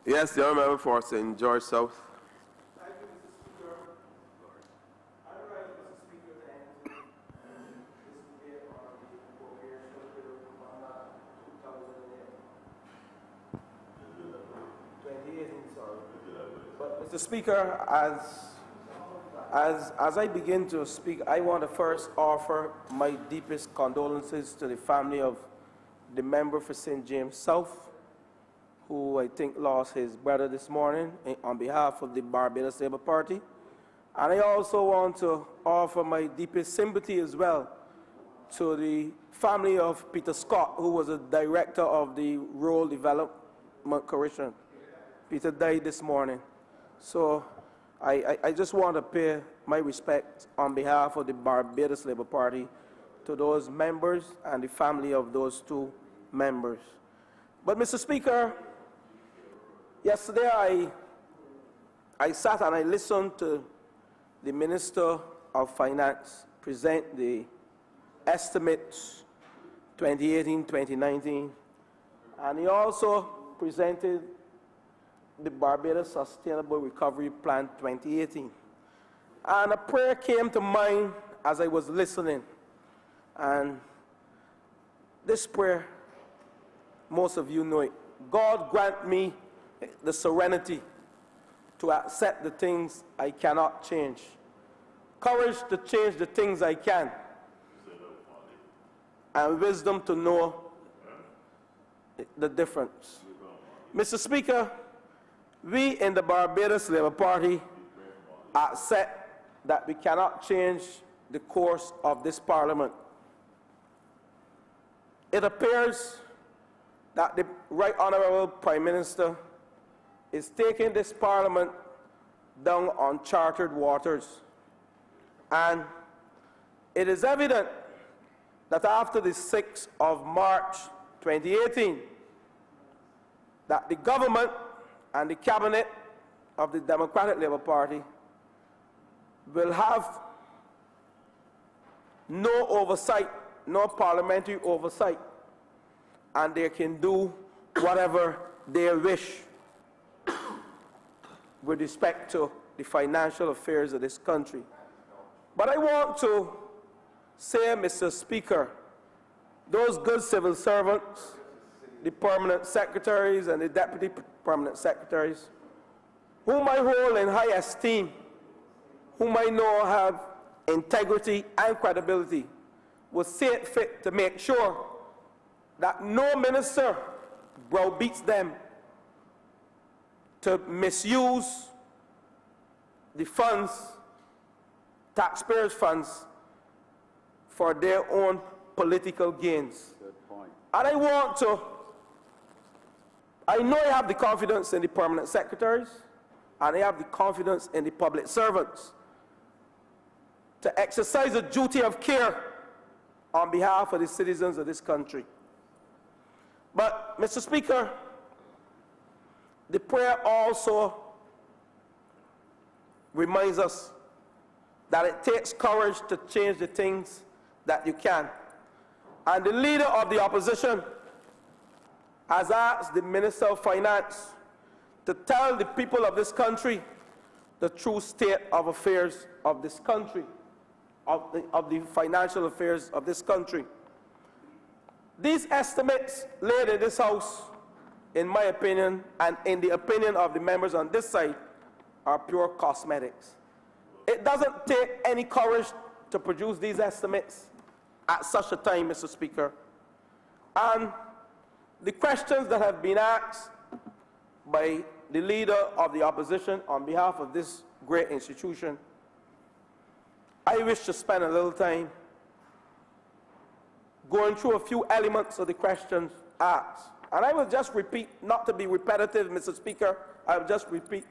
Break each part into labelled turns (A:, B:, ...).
A: Yes, the honourable member for St. George South.
B: Thank you, Mr. Speaker. I rise, Mr. Speaker, to enter this debate on the appropriation bill number 2018, sorry. But, Mr. Speaker, as I begin to speak, I want to first offer my deepest condolences to the family of the member for St. James South, who I think lost his brother this morning on behalf of the Barbados Labour Party. And I also want to offer my deepest sympathy as well to the family of Peter Scott, who was a director of the Rural Development Commission. Peter died this morning. So I just want to pay my respect on behalf of the Barbados Labour Party to those members and the family of those two members. But, Mr. Speaker, yesterday I sat and I listened to the Minister of Finance present the estimates 2018-2019, and he also presented the Barbados Sustainable Recovery Plan 2018. And a prayer came to mind as I was listening. And this prayer, most of you know it. God grant me the serenity to accept the things I cannot change, courage to change the things I can, and wisdom to know the difference. Mr. Speaker, we in the Barbados Labour Party accept that we cannot change the course of this Parliament. It appears that the Right Honourable Prime Minister is taking this Parliament down uncharted waters. And it is evident that after the 6th of March 2018, that the government and the cabinet of the Democratic Labour Party will have no oversight, no parliamentary oversight, and they can do whatever they wish with respect to the financial affairs of this country. But I want to say, Mr. Speaker, those good civil servants, the permanent secretaries and the deputy permanent secretaries, whom I hold in high esteem, whom I know have integrity and credibility, will see it fit to make sure that no minister browbeats them to misuse the funds, taxpayers' funds, for their own political gains. Good point. And I know I have the confidence in the permanent secretaries, and I have the confidence in the public servants to exercise a duty of care on behalf of the citizens of this country. But, Mr. Speaker, the prayer also reminds us that it takes courage to change the things that you can. And the leader of the opposition has asked the Minister of Finance to tell the people of this country the true state of affairs of this country, of the financial affairs of this country. These estimates laid in this House, in my opinion, and in the opinion of the members on this side, are pure cosmetics. It doesn't take any courage to produce these estimates at such a time, Mr. Speaker. And the questions that have been asked by the leader of the opposition on behalf of this great institution, I wish to spend a little time going through a few elements of the questions asked. And I will just repeat, not to be repetitive, Mr. Speaker, I will just repeat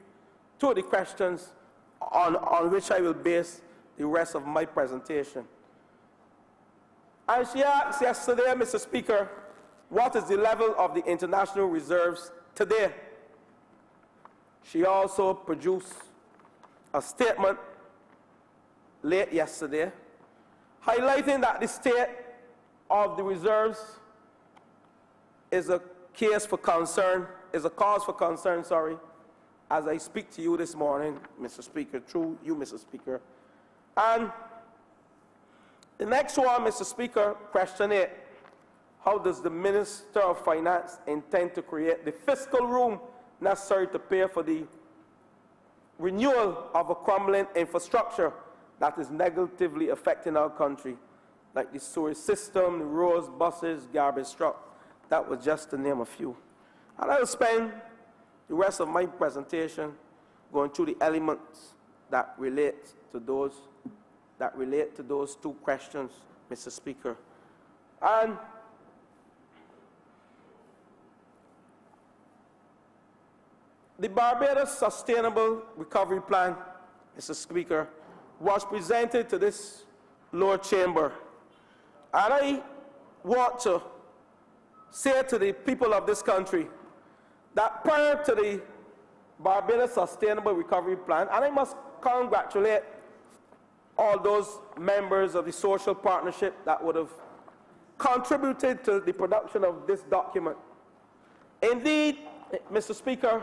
B: two of the questions on which I will base the rest of my presentation. And she asked yesterday, Mr. Speaker, what is the level of the international reserves today? She also produced a statement late yesterday highlighting that the state of the reserves is a cause for concern, sorry, as I speak to you this morning, Mr. Speaker, through you, Mr. Speaker. And the next one, Mr. Speaker, question 8. How does the Minister of Finance intend to create the fiscal room necessary to pay for the renewal of a crumbling infrastructure that is negatively affecting our country, like the sewer system, the roads, buses, garbage truck? That was just to name a few. And I will spend the rest of my presentation going through the elements that relate to those two questions, Mr. Speaker. And the Barbados Sustainable Recovery Plan, Mr. Speaker, was presented to this lower chamber. And I want to say to the people of this country that prior to the Barbados Sustainable Recovery Plan, and I must congratulate all those members of the social partnership that would have contributed to the production of this document. Indeed, Mr. Speaker,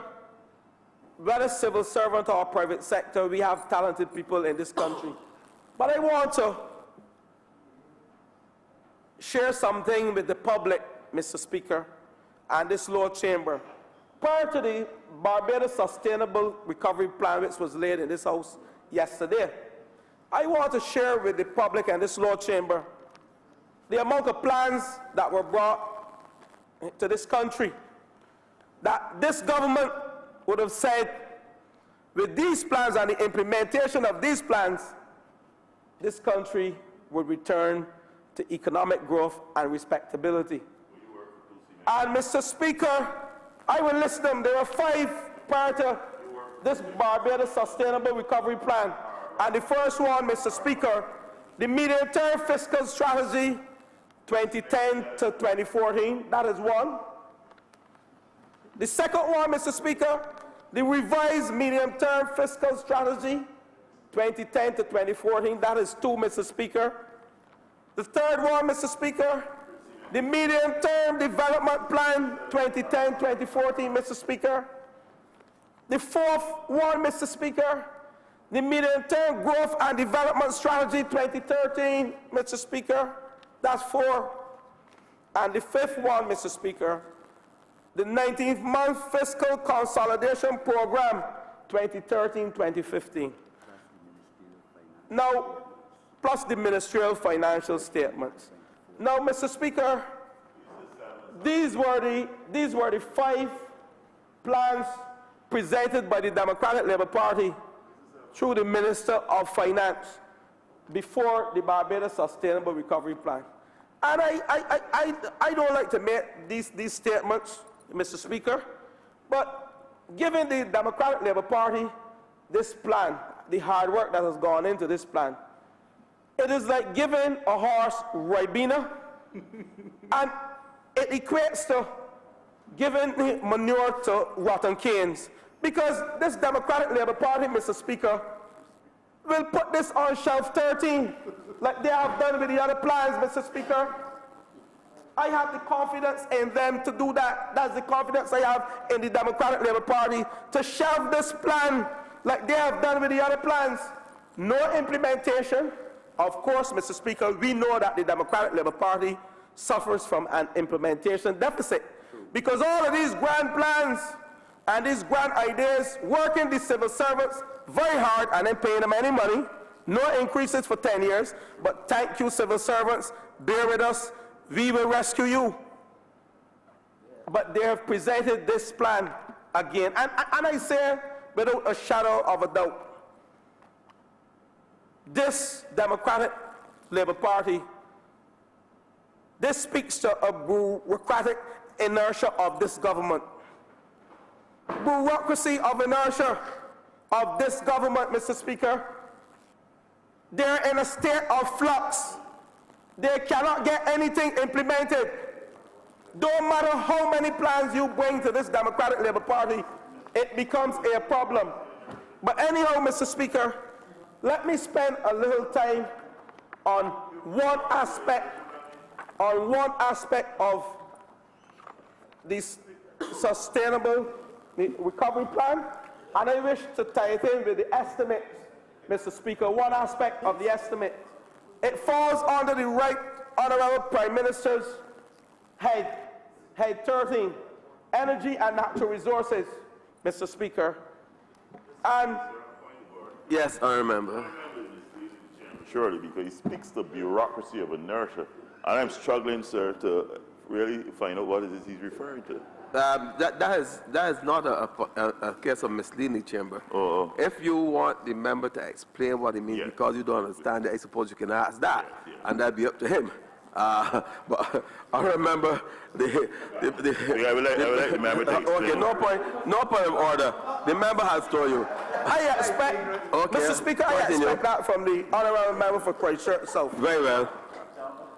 B: whether civil servant or private sector, we have talented people in this country. But I want to share something with the public, Mr. Speaker, and this lower chamber. Prior to the Barbados Sustainable Recovery Plan, which was laid in this House yesterday, I want to share with the public and this lower chamber the amount of plans that were brought to this country that this government would have said, with these plans and the implementation of these plans, this country would return to economic growth and respectability. And Mr. Speaker, I will list them. There are 5 prior to this Barbados Sustainable Recovery Plan. And the first one, Mr. Speaker, the medium-term fiscal strategy 2010 to 2014, that is one. The second one, Mr. Speaker, the revised medium-term fiscal strategy 2010 to 2014, that is 2, Mr. Speaker. The third one, Mr. Speaker, the medium-term development plan 2010-2014, Mr. Speaker. The fourth one, Mr. Speaker, the medium-term growth and development strategy 2013, Mr. Speaker. That's 4. And the fifth one, Mr. Speaker, the 19th month fiscal consolidation program 2013-2015. Now, plus the ministerial financial statements. Now, Mr. Speaker, these were the 5 plans presented by the Democratic Labour Party through the Minister of Finance before the Barbados Sustainable Recovery Plan. And I don't like to make these statements, Mr. Speaker, but given the Democratic Labour Party this plan, the hard work that has gone into this plan, it is like giving a horse Ribena, and it equates to giving manure to rotten canes. Because this Democratic Labour Party, Mr. Speaker, will put this on shelf 13, like they have done with the other plans, Mr. Speaker. I have the confidence in them to do that. That's the confidence I have in the Democratic Labour Party to shelve this plan like they have done with the other plans. No implementation. Of course, Mr. Speaker, we know that the Democratic Labour Party suffers from an implementation deficit because all of these grand plans and these grand ideas working the civil servants very hard and then paying them any money, no increases for 10 years, but thank you, civil servants, bear with us, we will rescue you. But they have presented this plan again, and I say without a shadow of a doubt, this Democratic Labour Party, this speaks to a bureaucratic inertia of this government. Bureaucracy of inertia of this government, Mr. Speaker. They're in a state of flux. They cannot get anything implemented. Don't matter how many plans you bring to this Democratic Labour Party, it becomes a problem. But anyhow, Mr. Speaker, let me spend a little time on one aspect of this sustainable recovery plan, and I wish to tie it in with the estimates, Mr. Speaker. One aspect of the estimate, it falls under the Right Honourable Prime Minister's head 13, Energy and Natural Resources, Mr. Speaker. And
A: yes, I remember.
C: Surely, because he speaks the bureaucracy of inertia. And I'm struggling, sir, to really find out what it is he's referring to.
A: That is not a case of misleading the chamber. If you want the member to explain what he means because you don't understand it, I suppose you can ask that, and that'd be up to him. But I remember
C: I will let the member to explain.
A: Okay, no point of order. The member has told you.
B: I expect,
A: okay,
B: Mr. Speaker, I expect that from the Honourable Member for Christchurch South.
A: Very well.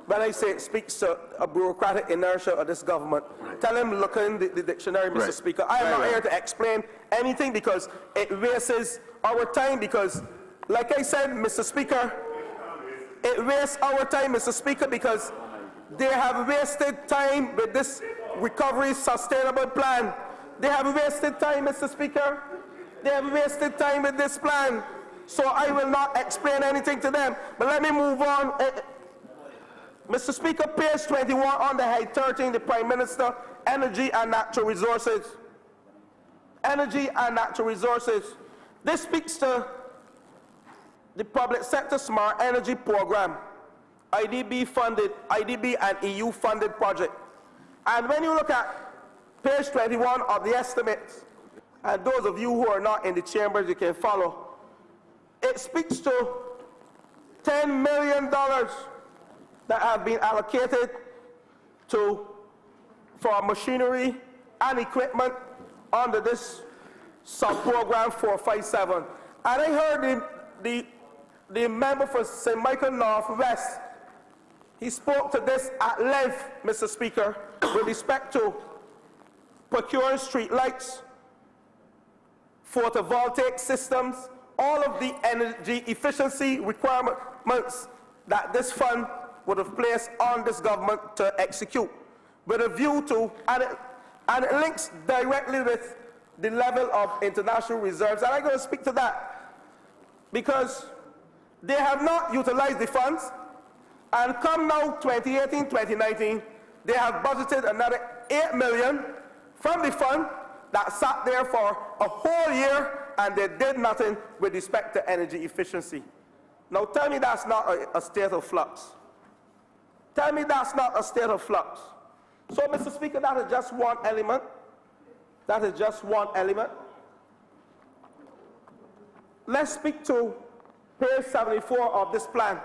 B: When I say it speaks to a bureaucratic inertia of this government, tell him look in the dictionary, Mr. Speaker. I am not here to explain anything because it wastes our time because, like I said, Mr. Speaker, it wastes our time, Mr. Speaker, because they have wasted time with this recovery sustainable plan. They have wasted time, Mr. Speaker. They have wasted time with this plan. So I will not explain anything to them. But let me move on. Mr. Speaker, page 21 on the head 13, the Prime Minister, Energy and Natural Resources. Energy and Natural Resources. This speaks to the Public Sector Smart Energy Program, IDB and EU funded project. And when you look at page 21 of the estimates, and those of you who are not in the chambers, you can follow, it speaks to $10 million that have been allocated for machinery and equipment under this sub-program 457. And I heard the member for St. Michael Northwest, he spoke to this at length, Mr. Speaker, with respect to procuring street lights, photovoltaic systems, all of the energy efficiency requirements that this fund would have placed on this government to execute, with a view to, and it links directly with the level of international reserves. And I'm going to speak to that because they have not utilized the funds, and come now 2018, 2019, they have budgeted another $8 million from the fund that sat there for a whole year and they did nothing with respect to energy efficiency. Now tell me that's not a state of flux. Tell me that's not a state of flux. So, Mr. Speaker, that is just one element. That is just one element. Let's speak to page 74 of this plan.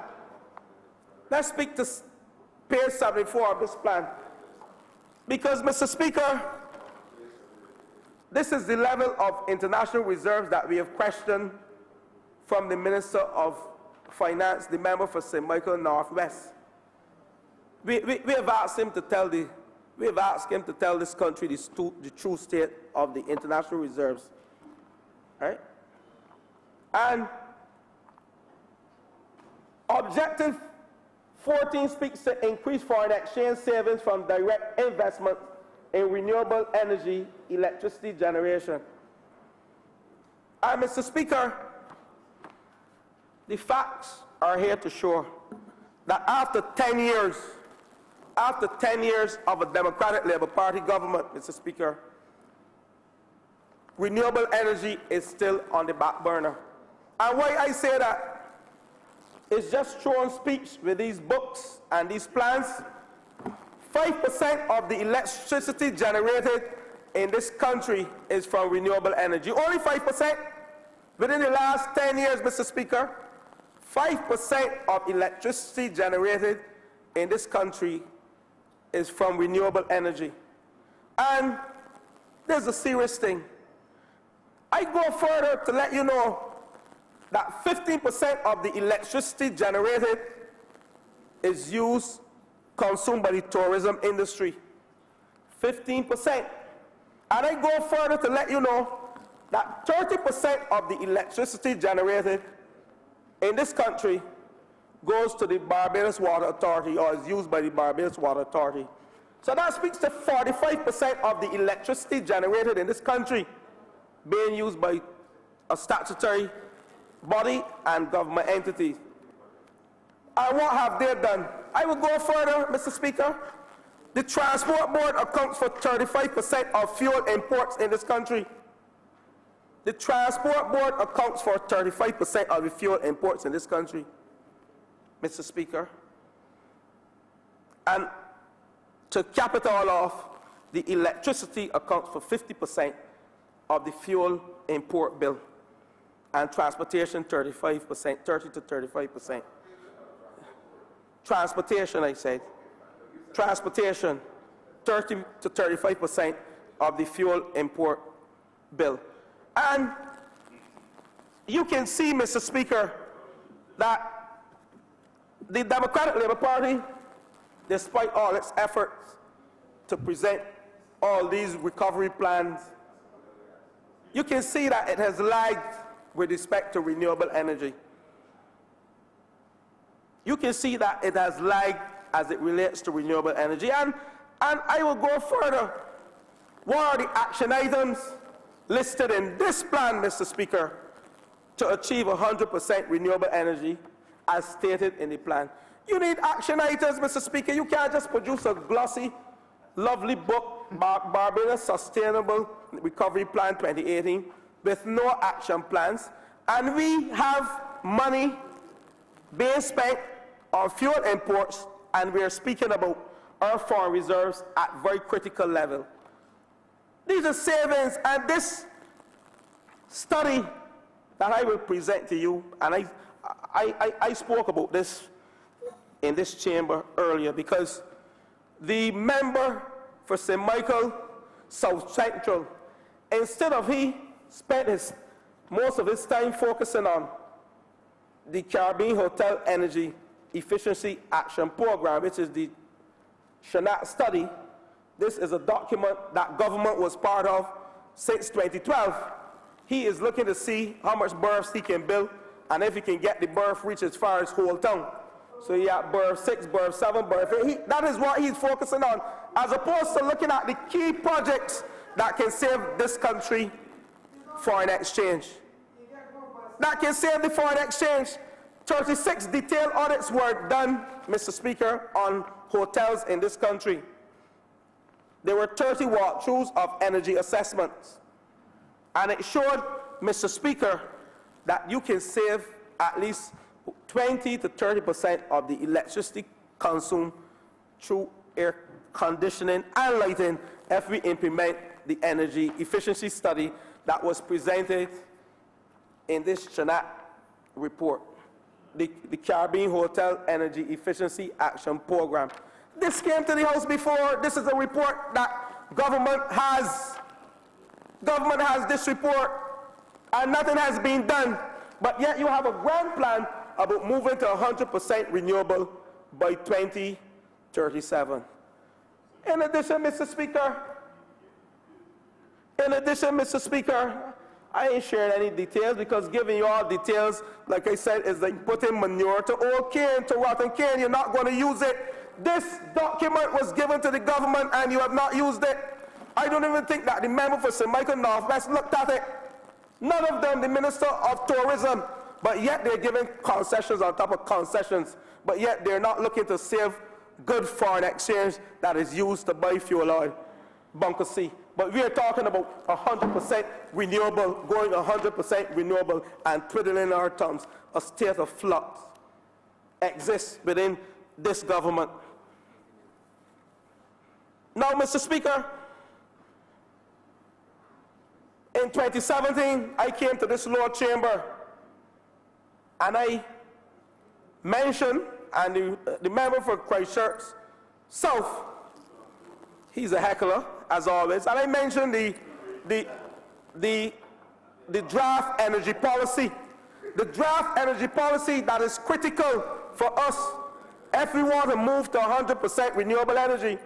B: Let's speak to page 74 of this plan. Because, Mr. Speaker, this is the level of international reserves that we have questioned from the Minister of Finance, the member for St. Michael Northwest. We have asked him to tell this country the true state of the international reserves, right? And objective 14 speaks to increase foreign exchange savings from direct investment in renewable energy, electricity generation. And Mr. Speaker, the facts are here to show that after 10 years of a Democratic Labour Party government, Mr. Speaker, renewable energy is still on the back burner. And why I say that is just throwing speech with these books and these plans. 5% of the electricity generated in this country is from renewable energy. Only 5%. Within the last 10 years, Mr. Speaker, 5% of electricity generated in this country is from renewable energy. And there's a serious thing. I go further to let you know that 15% of the electricity generated is consumed by the tourism industry. 15%. And I go further to let you know that 30% of the electricity generated in this country goes to the Barbados Water Authority, or is used by the Barbados Water Authority. So that speaks to 45% of the electricity generated in this country being used by a statutory body and government entities. And what have they done? I will go further, Mr. Speaker. The Transport Board accounts for 35% of fuel imports in this country. The Transport Board accounts for 35% of the fuel imports in this country, Mr. Speaker. And to cap it all off, the electricity accounts for 50% of the fuel import bill, and transportation 35%, 30 to 35%. Transportation, I said. Transportation, 30 to 35% of the fuel import bill. And you can see, Mr. Speaker, that the Democratic Labour Party, despite all its efforts to present all these recovery plans, you can see that it has lagged with respect to renewable energy. You can see that it has lagged as it relates to renewable energy. And I will go further. What are the action items listed in this plan, Mr. Speaker, to achieve 100% renewable energy as stated in the plan? You need action items, Mr. Speaker. You can't just produce a glossy, lovely book, Barbados Sustainable Recovery Plan 2018, with no action plans. And we have money being spent on fuel imports, and we are speaking about our foreign reserves at very critical level. These are savings, and this study that I will present to you, and I spoke about this in this chamber earlier, because the member for St. Michael South Central, instead of he spent most of his time focusing on the Caribbean Hotel Energy Efficiency Action Program, which is the Shanat study. This is a document that government was part of since 2012. He is looking to see how much berths he can build, and if he can get the berth reach as far as whole town. So he had berth 6, berth 7, berth 8. That is what he's focusing on, as opposed to looking at the key projects that can save this country foreign exchange. That can save the foreign exchange. 36 detailed audits were done, Mr. Speaker, on hotels in this country. There were 30 walkthroughs of energy assessments. And it showed, Mr. Speaker, that you can save at least 20 to 30% of the electricity consumed through air conditioning and lighting if we implement the energy efficiency study that was presented in this Shanat report, the Caribbean Hotel Energy Efficiency Action Program. This came to the House before. This is a report that government has this report, and nothing has been done. But yet you have a grand plan about moving to 100% renewable by 2037. In addition, Mr. Speaker, I ain't sharing any details, because giving you all details, like I said, is like putting manure to old cane, to rotten cane. You're not going to use it. This document was given to the government and you have not used it. I don't even think that the member for St. Michael Northwest looked at it. None of them, the Minister of Tourism, but yet they're giving concessions on top of concessions, but yet they're not looking to save good foreign exchange that is used to buy fuel oil, bunker C. But we are talking about 100% renewable, going 100% renewable, and twiddling our thumbs. A state of flux exists within this government. Now, Mr. Speaker, in 2017, I came to this Lord Chamber, and I mentioned, and the member for Christchurch South, he's a heckler, as always, and I mentioned the draft energy policy. The draft energy policy that is critical for us if we want to move to 100% renewable energy.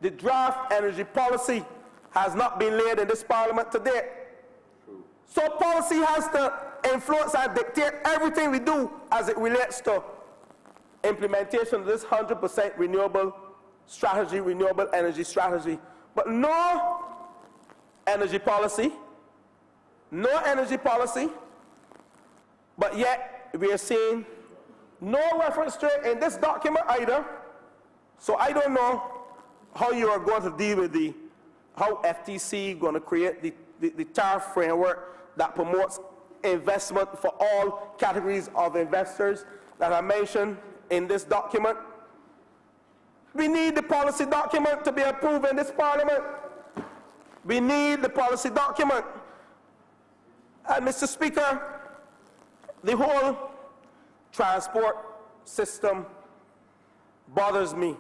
B: The draft energy policy has not been laid in this parliament today. So policy has to influence and dictate everything we do as it relates to implementation of this 100% renewable strategy, renewable energy strategy, but no energy policy, but yet we are seeing no reference to it in this document either. So I don't know how you are going to deal with how FTC going to create the tariff framework that promotes investment for all categories of investors that are mentioned in this document. We need the policy document to be approved in this parliament. We need the policy document. And Mr. Speaker, the whole transport system bothers me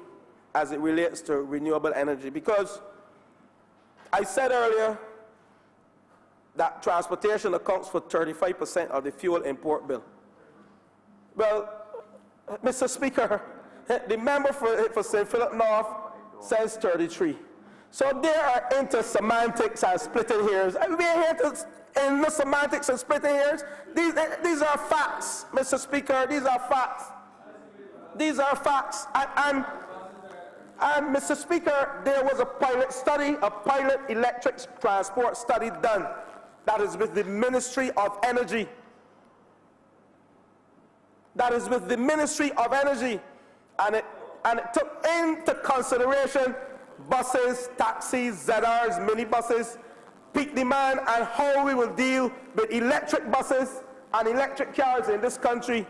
B: as it relates to renewable energy, because I said earlier that transportation accounts for 35% of the fuel import bill. Well, Mr. Speaker, the member for St. Philip North says 33. So there are into semantics and splitting hairs. We are here to in the semantics and splitting hairs. These are facts, Mr. Speaker. These are facts. These are facts. And Mr. Speaker, there was a pilot study, a pilot electric transport study done. That is with the Ministry of Energy. That is with the Ministry of Energy. And it took into consideration buses, taxis, ZRs, minibuses, peak demand, and how we will deal with electric buses and electric cars in this country.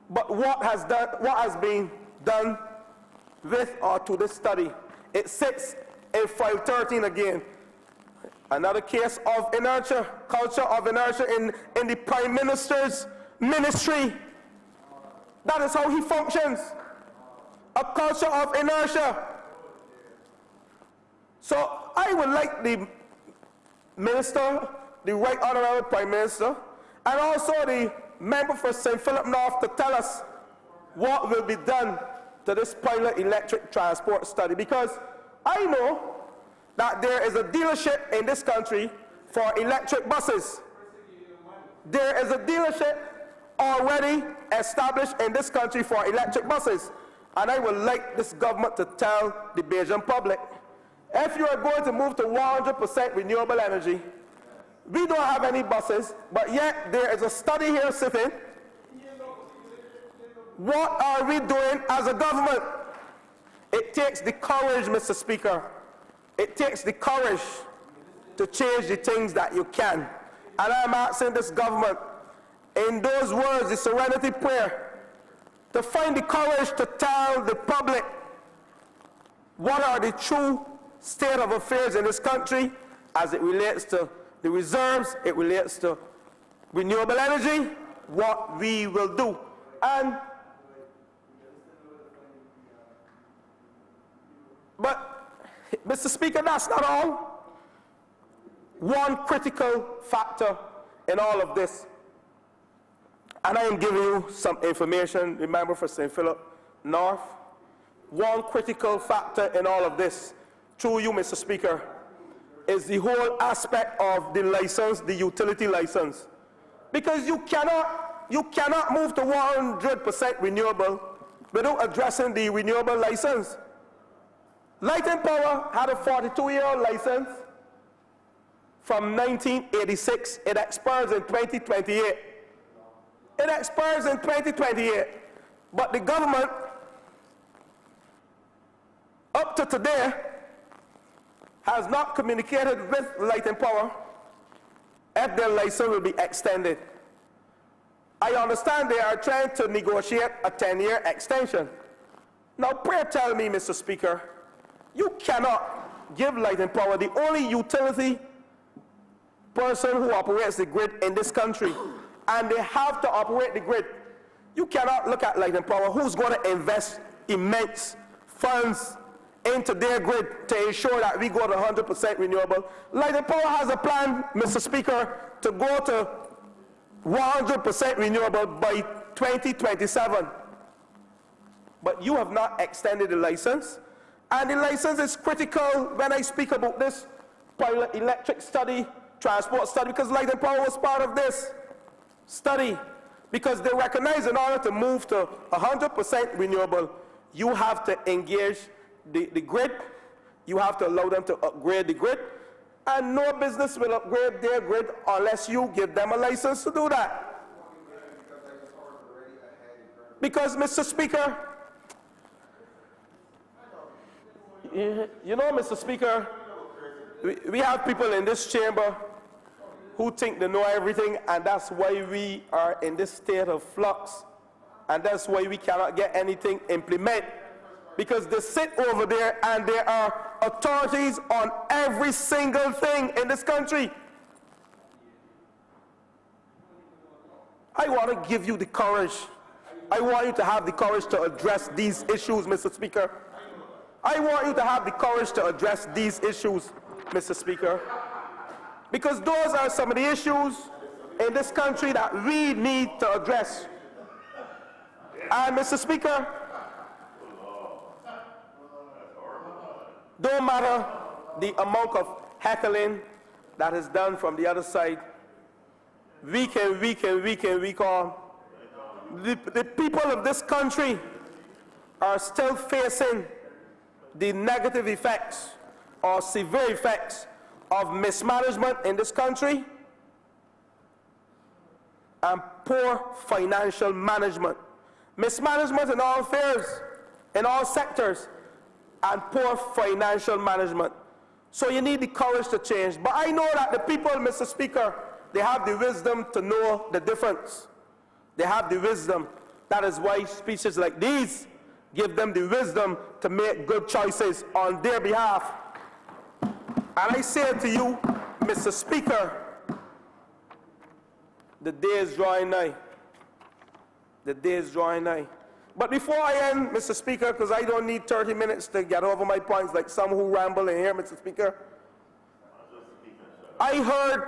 B: But what has been done with or to this study? It sits in file 13 again. Another case of inertia, culture of inertia in the Prime Minister's ministry. That is how he functions. A culture of inertia. So I would like the Minister, the Right Honorable Prime Minister, and also the member for St. Philip North to tell us what will be done to this pilot electric transport study, because I know that there is a dealership in this country for electric buses. There is a dealership already established in this country for electric buses. And I would like this government to tell the Bajan public, if you are going to move to 100% renewable energy, we don't have any buses, but yet there is a study here sitting. What are we doing as a government? It takes the courage, Mr. Speaker. It takes the courage to change the things that you can. And I'm asking this government, in those words, the serenity prayer, to find the courage to tell the public what are the true state of affairs in this country as it relates to the reserves, it relates to renewable energy, what we will do. And but Mr. Speaker, that's not all. One critical factor in all of this, and I am giving you some information, remember, for St. Philip North. One critical factor in all of this, through you, Mr. Speaker, is the whole aspect of the license, the utility license. Because you cannot move to 100% renewable without addressing the renewable license. Light and Power had a 42-year license from 1986. It expires in 2028. It expires in 2028. But the government, up to today, has not communicated with Light and Power if their license will be extended. I understand they are trying to negotiate a 10-year extension. Now, pray tell me, Mr. Speaker, you cannot give Light and Power, the only utility person who operates the grid in this country, and they have to operate the grid. You cannot look at Light and Power, who's going to invest immense funds into their grid to ensure that we go to 100% renewable. Light and Power has a plan, Mr. Speaker, to go to 100% renewable by 2027. But you have not extended the license. And the license is critical when I speak about this pilot electric study, transport study, because Light and Power was part of this study. Because they recognize in order to move to 100% renewable, you have to engage the grid. You have to allow them to upgrade the grid. And no business will upgrade their grid unless you give them a license to do that. Because, Mr. Speaker, you know, Mr. Speaker, we have people in this chamber who think they know everything, and that's why we are in this state of flux, and that's why we cannot get anything implemented. Because they sit over there and there are authorities on every single thing in this country. I want to give you the courage. I want you to have the courage to address these issues, Mr. Speaker. I want you to have the courage to address these issues, Mr. Speaker. Because those are some of the issues in this country that we need to address. And, Mr. Speaker, don't matter the amount of heckling that is done from the other side, week on, the people of this country are still facing the negative effects or severe effects of mismanagement in this country and poor financial management. Mismanagement in all affairs, in all sectors, and poor financial management. So you need the courage to change. But I know that the people, Mr. Speaker, they have the wisdom to know the difference. They have the wisdom. That is why speeches like these give them the wisdom to make good choices on their behalf. And I say to you, Mr. Speaker, the day is drawing nigh. The day is drawing nigh. But before I end, Mr. Speaker, because I don't need 30 minutes to get over my points like some who ramble in here, Mr. Speaker, I heard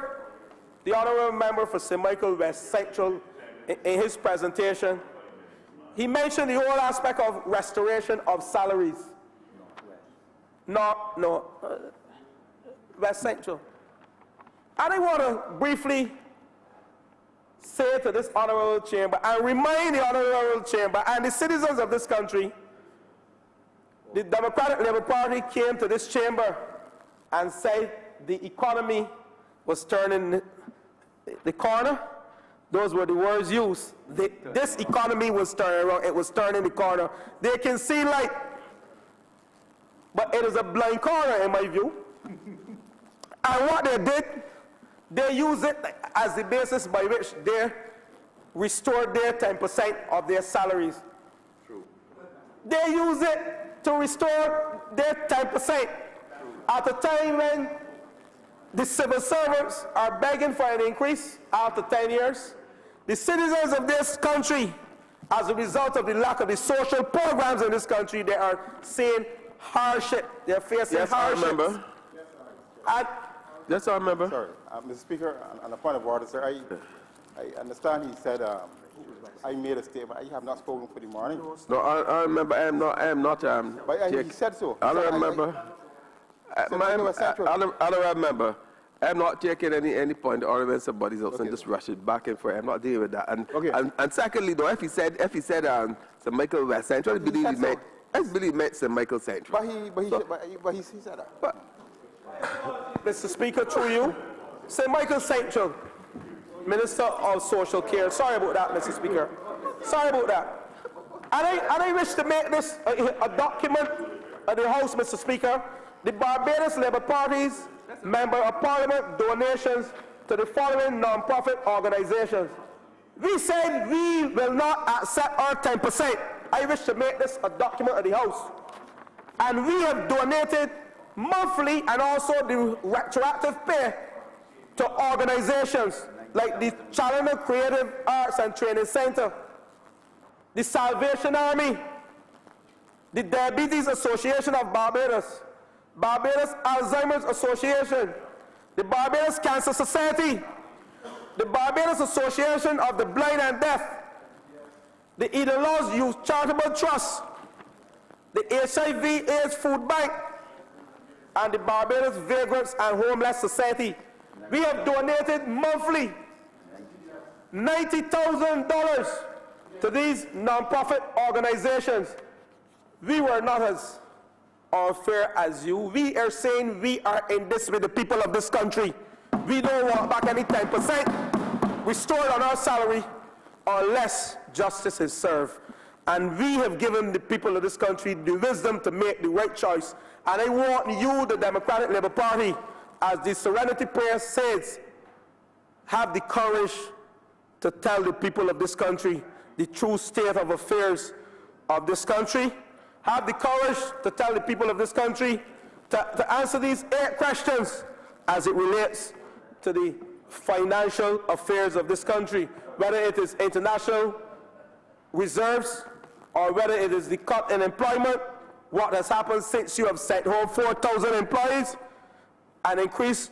B: the honorable member for St. Michael West Central in his presentation. He mentioned the whole aspect of restoration of salaries. West Central. And I want to briefly say to this honorable chamber and remind the honorable chamber and the citizens of this country, the Democratic Labour Party came to this chamber and said the economy was turning the corner. Those were the words used. This economy was turning around. It was turning the corner. They can see light, but it is a blind corner in my view. And what they did, they used it as the basis by which they restored their 10% of their salaries. True. They used it to restore their 10% at a time when the civil servants are begging for an increase after 10 years. The citizens of this country, as a result of the lack of the social programs in this country, they are seeing hardship. They're facing hardship.
A: I remember. Yes, I remember.
D: Sorry, Mr. Speaker, on a point of order, sir, I understand he said I made a statement. I have not spoken for the morning.
A: No, I remember. I am not.
D: But he said so.
A: I don't remember. I don't remember. I'm not taking any point or when somebody's else and just rush it back and forth. I'm not dealing with that. And secondly, though, if he said St. Michael West Central, I believe he meant St. Michael Central.
D: But he said that.
B: Mr. Speaker, through you, St. Michael Central, Minister of Social Care. Sorry about that, Mr. Speaker. Sorry about that. And I wish to make this a document of the House, Mr. Speaker. The Barbados Labour Party's Member of Parliament donations to the following non-profit organizations. We said we will not accept our 10%. I wish to make this a document of the House. And we have donated monthly and also the retroactive pay to organizations like the Challenger Creative Arts and Training Center, the Salvation Army, the Diabetes Association of Barbados, Barbados Alzheimer's Association, the Barbados Cancer Society, the Barbados Association of the Blind and Deaf, the Eden Laws Youth Charitable Trust, the HIV/AIDS Food Bank, and the Barbados Vagrants and Homeless Society. We have donated monthly $90,000 to these non-profit organizations. we were not as unfair as you. We are saying we are in this with the people of this country. We don't want back any 10% restored on our salary unless justice is served. And we have given the people of this country the wisdom to make the right choice. And I want you, the Democratic Labour Party, as the Serenity Prayer says, have the courage to tell the people of this country the true state of affairs of this country. Have the courage to tell the people of this country to answer these 8 questions as it relates to the financial affairs of this country, whether it is international reserves or whether it is the cut in employment, what has happened since you have sent home 4,000 employees and increased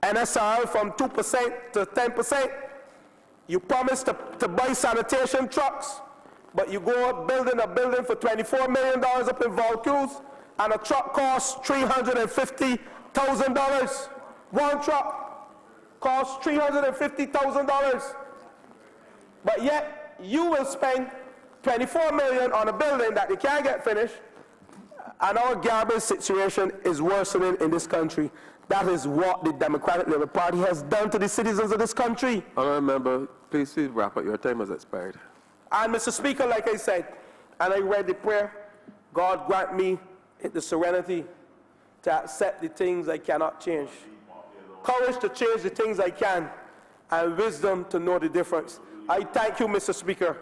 B: NSR from 2% to 10%. You promised to buy sanitation trucks, but you go up building a building for $24 million up in Vaucluse, and a truck costs $350,000. One truck costs $350,000. But yet, you will spend $24 million on a building that you can't get finished, and our garbage situation is worsening in this country. That is what the Democratic Labour Party has done to the citizens of this country.
A: Honourable Member, please wrap up. Your time has expired.
B: And Mr. Speaker, like I said, and I read the prayer, God grant me the serenity to accept the things I cannot change, courage to change the things I can, and wisdom to know the difference. I thank you, Mr. Speaker.